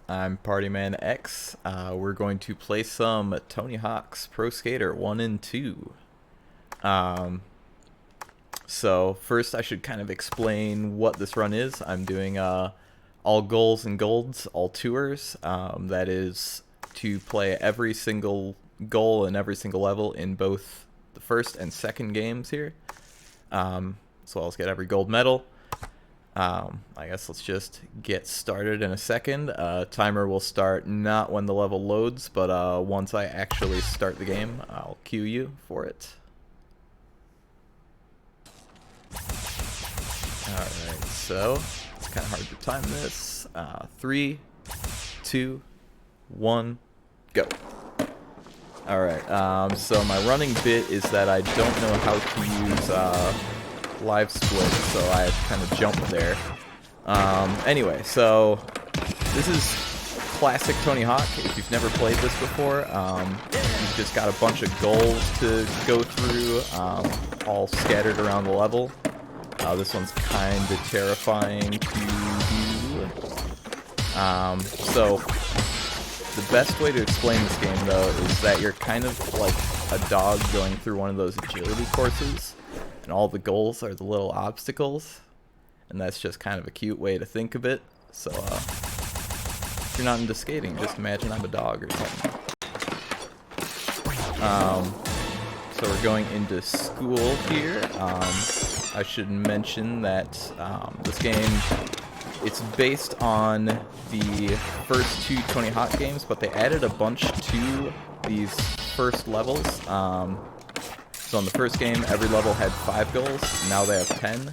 I'm PartyManX. We're going to play some Tony Hawk's Pro Skater 1 and 2. So first I should kind of explain what this run is. I'm doing all goals and golds, all tours. That is to play every single goal and every single level in both the first and second games here. As well as get every gold medal. I guess let's just get started in a second. Timer will start not when the level loads, but once I actually start the game, I'll cue you for it. Alright, so it's kind of hard to time this. 3, 2, 1, go. Alright, so my running bit is that I don't know how to use live split, so I kind of jumped there. Anyway, so this is classic Tony Hawk. If you've never played this before, you've just got a bunch of goals to go through, all scattered around the level. This one's kind of terrifying to do. So the best way to explain this game, though, is that you're kind of like a dog going through one of those agility courses, and all the goals are the little obstacles, and that's just kind of a cute way to think of it. So if you're not into skating, just imagine I'm a dog or something. So we're going into school here. I should mention that this game, it's based on the first two Tony Hawk games, but they added a bunch to these first levels. So in the first game, every level had 5 goals. Now they have 10.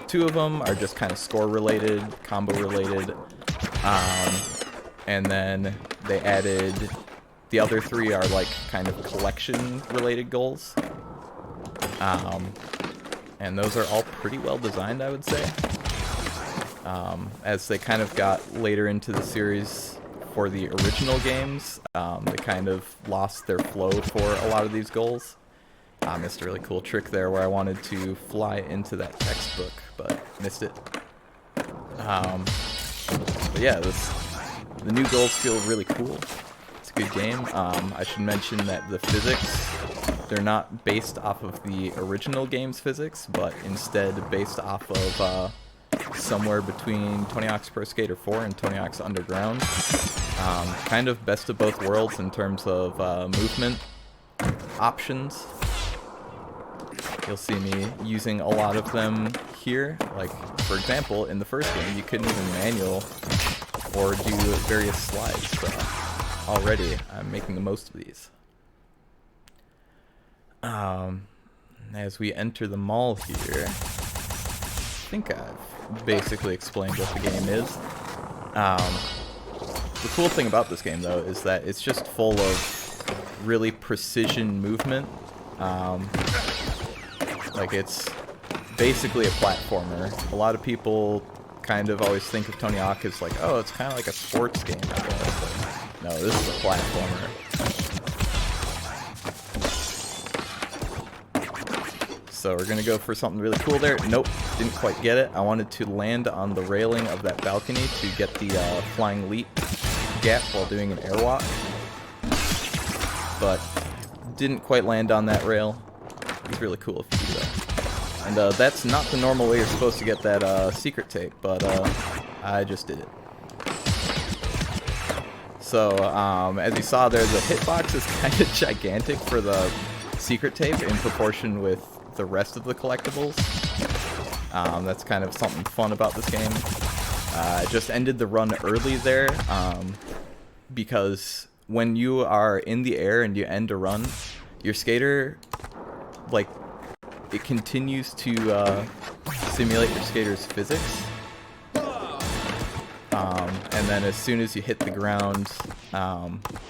2 of them are just kind of score related, combo related, and then they added the other 3 are like kind of collection related goals. And those are all pretty well designed, I would say. As they kind of got later into the series for the original games, they kind of lost their flow for a lot of these goals. I missed a really cool trick there where I wanted to fly into that textbook, but missed it. But yeah, the new goals feel really cool. It's a good game. I should mention that the physics, they're not based off of the original game's physics, but instead based off of somewhere between Tony Hawk's Pro Skater 4 and Tony Hawk's Underground. Kind of best of both worlds in terms of movement options. You'll see me using a lot of them here. Like, for example, in the first game, you couldn't even manual or do various slides, so already I'm making the most of these. As we enter the mall here, I think I've basically explained what the game is. The cool thing about this game, though, is that it's just full of really precision movement. Like, it's basically a platformer. A lot of people kind of always think of Tony Hawk as like, oh, it's kind of like a sports game, I guess. But no, this is a platformer. So we're gonna go for something really cool there. Nope, didn't quite get it. I wanted to land on the railing of that balcony to get the flying leap gap while doing an airwalk, but didn't quite land on that rail. It's really cool if you do that. And that's not the normal way you're supposed to get that secret tape, but I just did it. So as you saw there, the hitbox is kind of gigantic for the secret tape in proportion with the rest of the collectibles. That's kind of something fun about this game. I just ended the run early there because when you are in the air and you end a run, your skater, like, it continues to simulate your skater's physics. And then as soon as you hit the ground,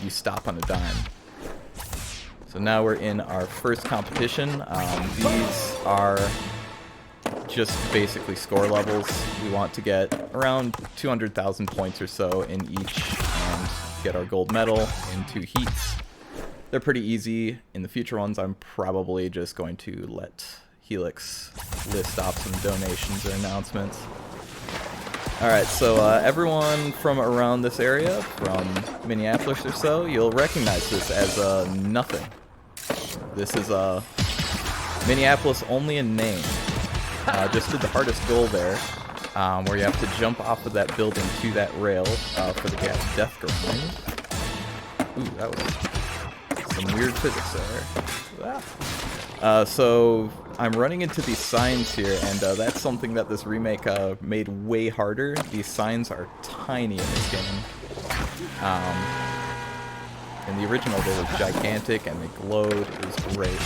you stop on a dime. So now we're in our first competition. These are just basically score levels. We want to get around 200,000 points or so in each and get our gold medal in 2 heats. They're pretty easy. In the future ones, I'm probably just going to let Helix list off some donations or announcements. Alright, so everyone from around this area, from Minneapolis or so, you'll recognize this as nothing. This is Minneapolis only in name. Just did the hardest goal there, where you have to jump off of that building to that rail for the death grind. Ooh, that was some weird physics there. So I'm running into these signs here, and that's something that this remake made way harder. These signs are tiny in this game. In the original, they were gigantic and they glowed. It was great.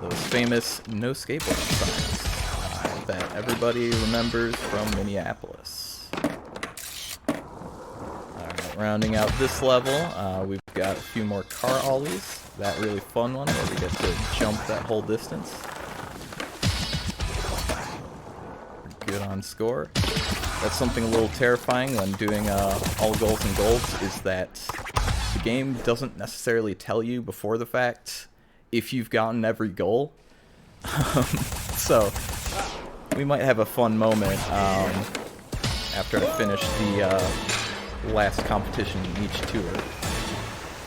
Those famous no skateboarding signs that everybody remembers from Minneapolis. Alright, rounding out this level, we've got a few more car ollies. That really fun one where we get to jump that whole distance. Good on score. That's something a little terrifying when doing all goals and golds, is that the game doesn't necessarily tell you before the fact if you've gotten every goal. So we might have a fun moment after I finish the last competition in each tour.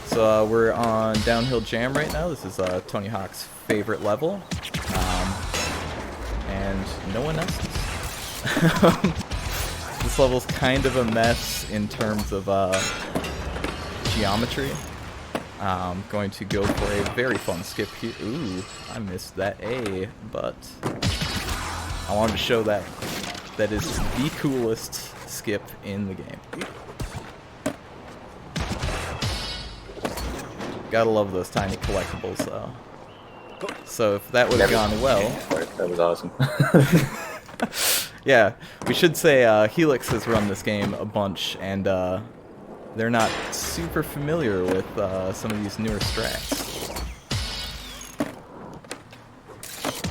So we're on Downhill Jam right now. This is Tony Hawk's favorite level, and no one else's. This level's kind of a mess in terms of geometry. I'm going to go for a very fun skip here. Ooh, I missed that A, but I wanted to show that that is the coolest skip in the game. Gotta love those tiny collectibles, though. So if that would have gone well... That was awesome. Yeah, we should say Helix has run this game a bunch, and they're not super familiar with some of these newer strats.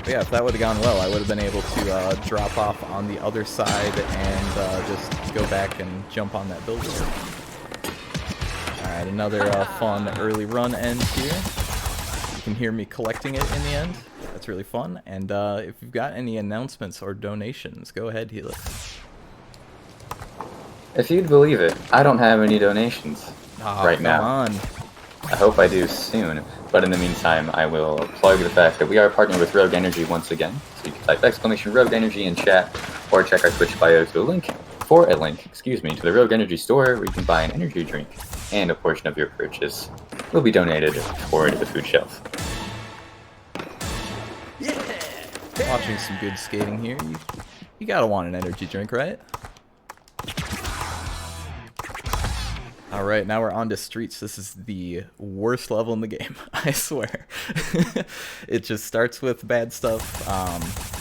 But yeah, if that would have gone well, I would have been able to drop off on the other side and just go back and jump on that building. Alright, another fun early run end here. You can hear me collecting it in the end. That's really fun. And if you've got any announcements or donations, go ahead, Helix. If you'd believe it, I don't have any donations right now. Come on. I hope I do soon. But in the meantime, I will plug the fact that we are partnering with Rogue Energy once again. So you can type !Rogue Energy in chat, or check our Twitch bio to a link to the Rogue Energy store, where you can buy an energy drink, and a portion of your purchase will be donated toward the food shelf. Watching some good skating here. You gotta want an energy drink, right? Alright, now we're on to Streets. This is the worst level in the game, I swear. It just starts with bad stuff.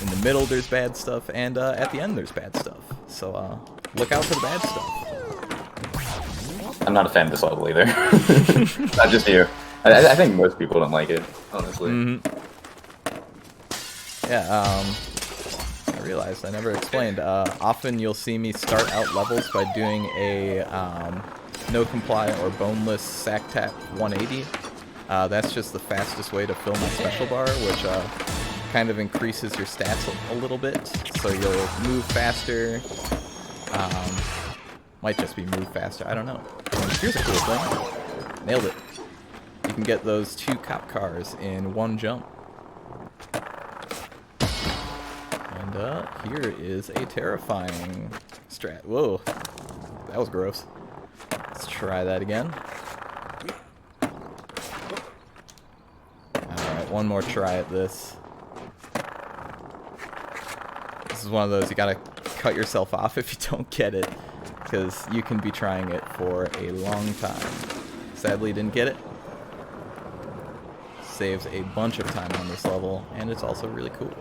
In the middle there's bad stuff, and at the end there's bad stuff. So look out for the bad stuff. I'm not a fan of this level either. Not just you. I think most people don't like it, honestly. Mm-hmm. Yeah, I realized I never explained. Often you'll see me start out levels by doing a no comply or boneless sack tap 180. That's just the fastest way to fill my special bar, which kind of increases your stats a little bit. So you'll move faster. Might just be move faster, I don't know. And here's a cool thing. Nailed it. You can get those 2 cop cars in one jump. And here is a terrifying strat. Whoa, that was gross. Let's try that again. Alright, one more try at this. This is one of those you gotta cut yourself off if you don't get it, because you can be trying it for a long time. Sadly, didn't get it. Saves a bunch of time on this level, and it's also really cool.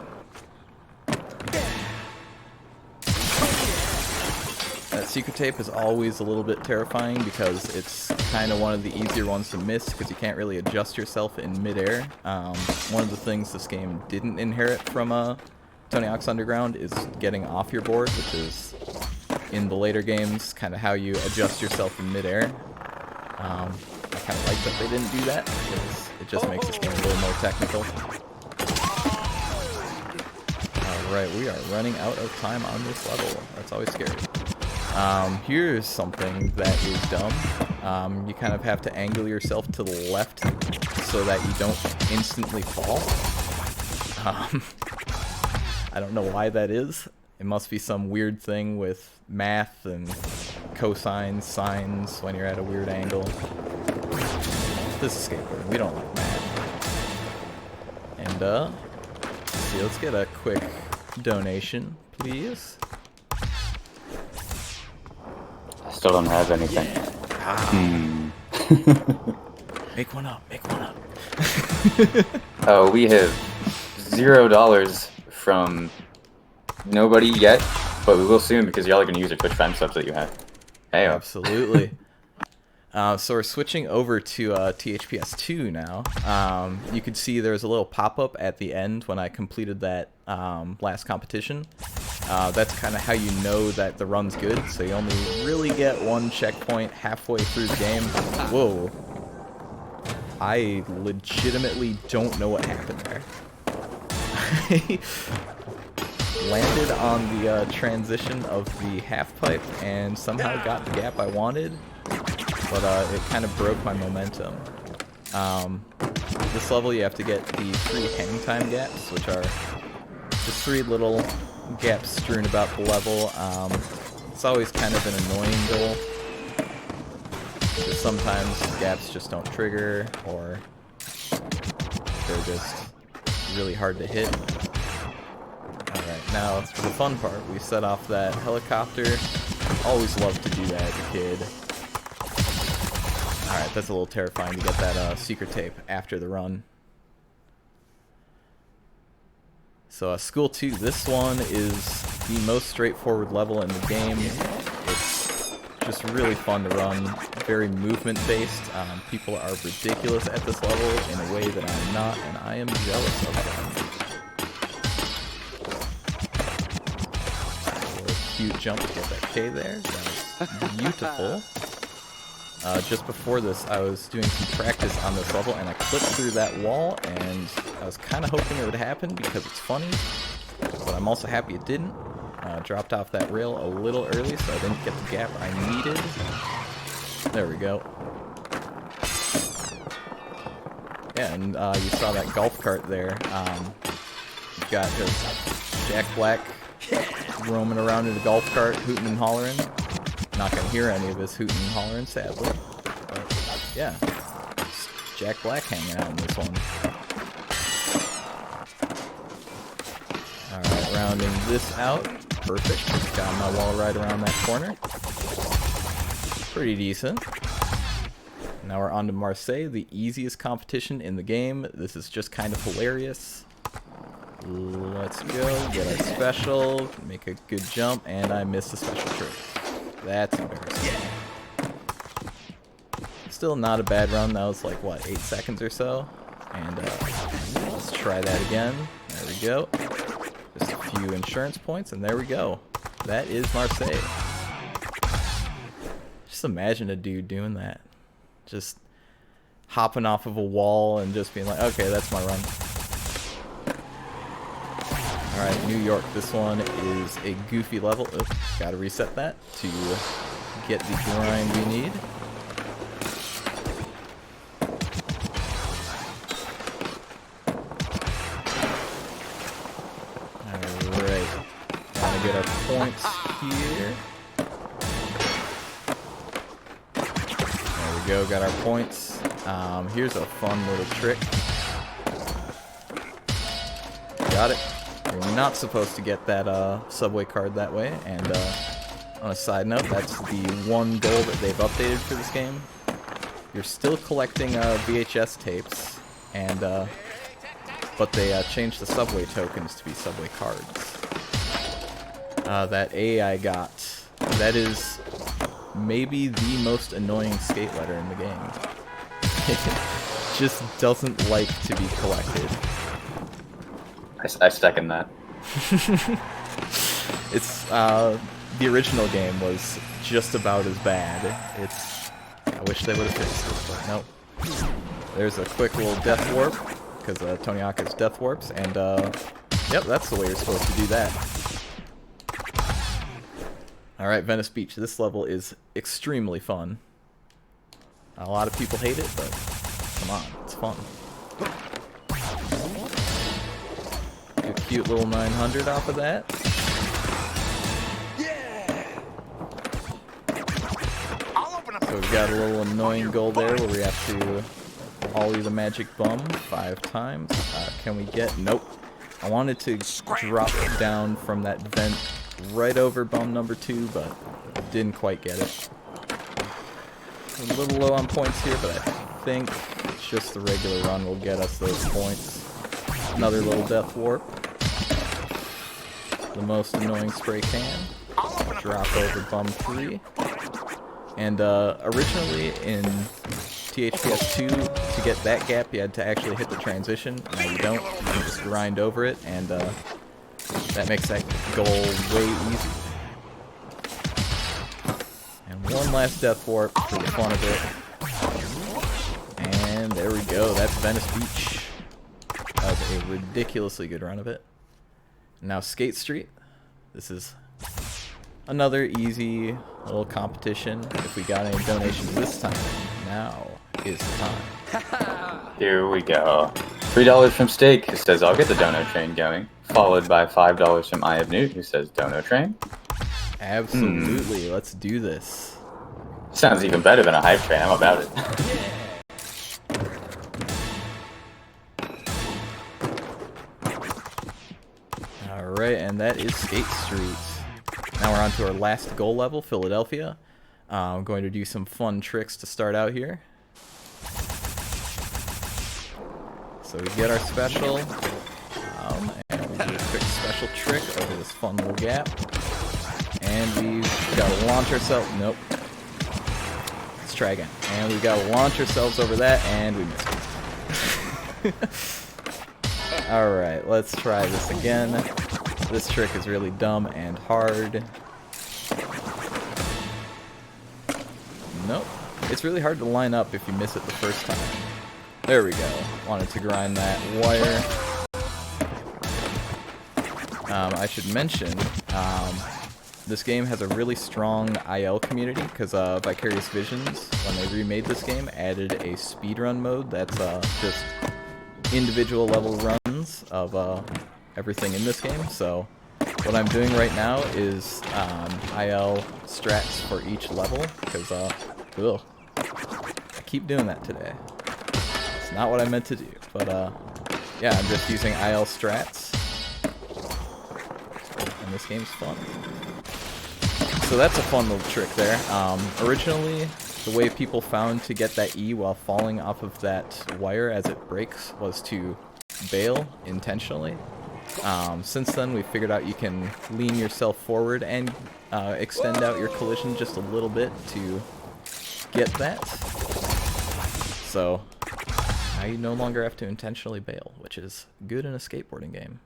That secret tape is always a little bit terrifying because it's kind of one of the easier ones to miss because you can't really adjust yourself in midair. One of the things this game didn't inherit from Tony Hawk's Underground is getting off your board, which is in the later games kind of how you adjust yourself in midair. I kind of like that they didn't do that because it just makes this game a little more technical. Alright, we are running out of time on this level. That's always scary. Here's something that is dumb. You kind of have to angle yourself to the left so that you don't instantly fall. I don't know why that is. It must be some weird thing with math and cosines, sines when you're at a weird angle. This is skateboarding. We don't like math. And, let's see, let's get a quick donation, please. I still don't have anything. Make one up, make one up. Oh, we have $0 from nobody yet, but we will soon because y'all are going to use your Twitch Prime subs that you have. Hey, absolutely. So we're switching over to THPS2 now. You could see there's a little pop-up at the end when I completed that last competition. That's kind of how you know that the run's good, so you only really get one checkpoint halfway through the game. Whoa. I legitimately don't know what happened there. I landed on the transition of the half pipe and somehow got the gap I wanted. But it kind of broke my momentum. This level you have to get the 3 hang time gaps, which are just 3 little gaps strewn about the level. It's always kind of an annoying goal, because sometimes gaps just don't trigger, or they're just really hard to hit. Alright, now for the fun part, we set off that helicopter. Always loved to do that as a kid. Alright, that's a little terrifying to get that secret tape after the run. So School 2, this one is the most straightforward level in the game. It's just really fun to run, very movement-based. People are ridiculous at this level in a way that I'm not, and I am jealous of them. A little cute jump to get that K there. That was beautiful. Just before this, I was doing some practice on this level, and I clipped through that wall, and I was kind of hoping it would happen because it's funny, but I'm also happy it didn't. Dropped off that rail a little early, so I didn't get the gap I needed. There we go. Yeah, and you saw that golf cart there. You've got just Jack Black roaming around in the golf cart, hooting and hollering. Not gonna hear any of his hooting and hollering, sadly. But yeah, Jack Black hanging out in this one. Alright, rounding this out. Perfect. Got my wall right around that corner. Pretty decent. Now we're on to Marseille, the easiest competition in the game. This is just kind of hilarious. Let's go, get our special, make a good jump, and I missed the special trick. That's embarrassing. Still not a bad run. That was like, what, 8 seconds or so? And let's try that again. There we go. Just a few insurance points, and there we go. That is Marseille. Just imagine a dude doing that. Just hopping off of a wall and just being like, okay, that's my run. Alright, New York. This one is a goofy level. Oops, gotta reset that to get the grind we need. Alright, gotta get our points here. There we go, got our points. Here's a fun little trick. Got it. You're not supposed to get that subway card that way, and on a side note, that's the one goal that they've updated for this game. You're still collecting VHS tapes, and but they changed the subway tokens to be subway cards. That A I got, that is maybe the most annoying skate letter in the game. It just doesn't like to be collected. I second that. It's the original game was just about as bad. I wish they would have fixed it, but nope. There's a quick little death warp because Tony Hawk's death warps, and Yep, that's the way you're supposed to do that. Alright, Venice Beach. This level is extremely fun. A lot of people hate it, but come on, it's fun. A cute little 900 off of that. So we've got a little annoying goal there where we have to ollie the magic bum 5 times. Can we get... Nope. I wanted to drop down from that vent right over bum number 2, but didn't quite get it. A little low on points here, but I think it's just the regular run will get us those points. Another little death warp. The most annoying spray can. Drop over bum 3. And originally in THPS 2, to get that gap, you had to actually hit the transition. Now you don't. You can just grind over it, and that makes that goal way easier. And one last death warp for the fun of it. And there we go. That's Venice Beach. That was a ridiculously good run of it. Now Skate Street. This is another easy little competition. If we got any donations this time, now is the time. Here we go. $3 from Steak, who says, I'll get the dono train going. Followed by $5 from I Have Newt, who says, dono train. Absolutely. Let's do this. Sounds even better than a hype train. I'm about it. Alright, and that is Skate Street. Now we're on to our last goal level, Philadelphia. I'm going to do some fun tricks to start out here. So we get our special, and we do a quick special trick over this fun little gap. And we've got to launch ourselves. Nope. Let's try again. And we've got to launch ourselves over that, and we missed. Alright, let's try this again. This trick is really dumb and hard. Nope. It's really hard to line up if you miss it the first time. There we go. Wanted to grind that wire. I should mention, this game has a really strong IL community because Vicarious Visions, when they remade this game, added a speedrun mode that's just individual level runs of everything in this game. So what I'm doing right now is IL strats for each level because I keep doing that today. It's not what I meant to do, but yeah, I'm just using IL strats, and this game's fun. So that's a fun little trick there. Originally, the way people found to get that E while falling off of that wire as it breaks was to bail intentionally. Since then, we figured out you can lean yourself forward and extend out your collision just a little bit to get that. So now you no longer have to intentionally bail, which is good in a skateboarding game.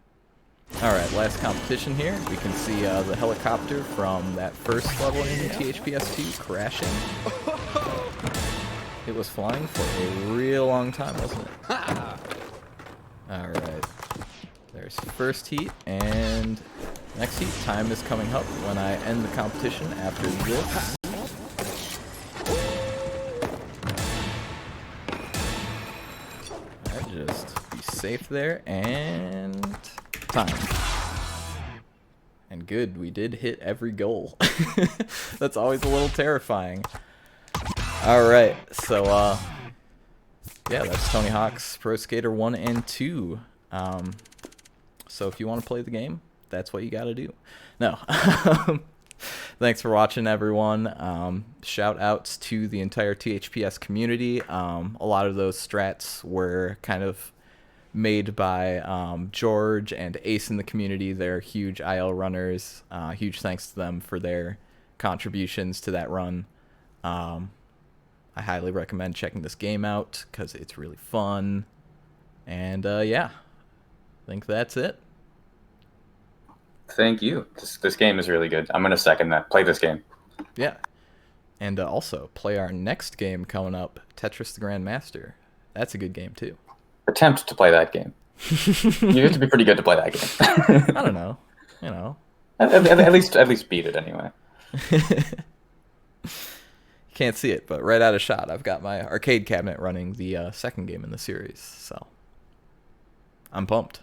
Alright, last competition here. We can see the helicopter from that first level in THPS 2 crashing. It was flying for a real long time, wasn't it? Alright. There's first heat, and next heat. Time is coming up when I end the competition after this. Alright, just be safe there, and time. And good, we did hit every goal. That's always a little terrifying. Alright, so yeah, that's Tony Hawk's Pro Skater 1 and 2. So if you want to play the game, that's what you gotta do. No. Thanks for watching, everyone. Shout outs to the entire THPS community. A lot of those strats were kind of made by George and Ace in the community. They're huge IL runners. Huge thanks to them for their contributions to that run. I highly recommend checking this game out because it's really fun. And yeah, I think that's it. Thank you. This game is really good. I'm going to second that. Play this game. Yeah. And also, play our next game coming up, Tetris the Grandmaster. That's a good game, too. Attempt to play that game. You have to be pretty good to play that game. I don't know. You know. At least beat it anyway. Can't see it, but right out of shot, I've got my arcade cabinet running the second game in the series, so I'm pumped.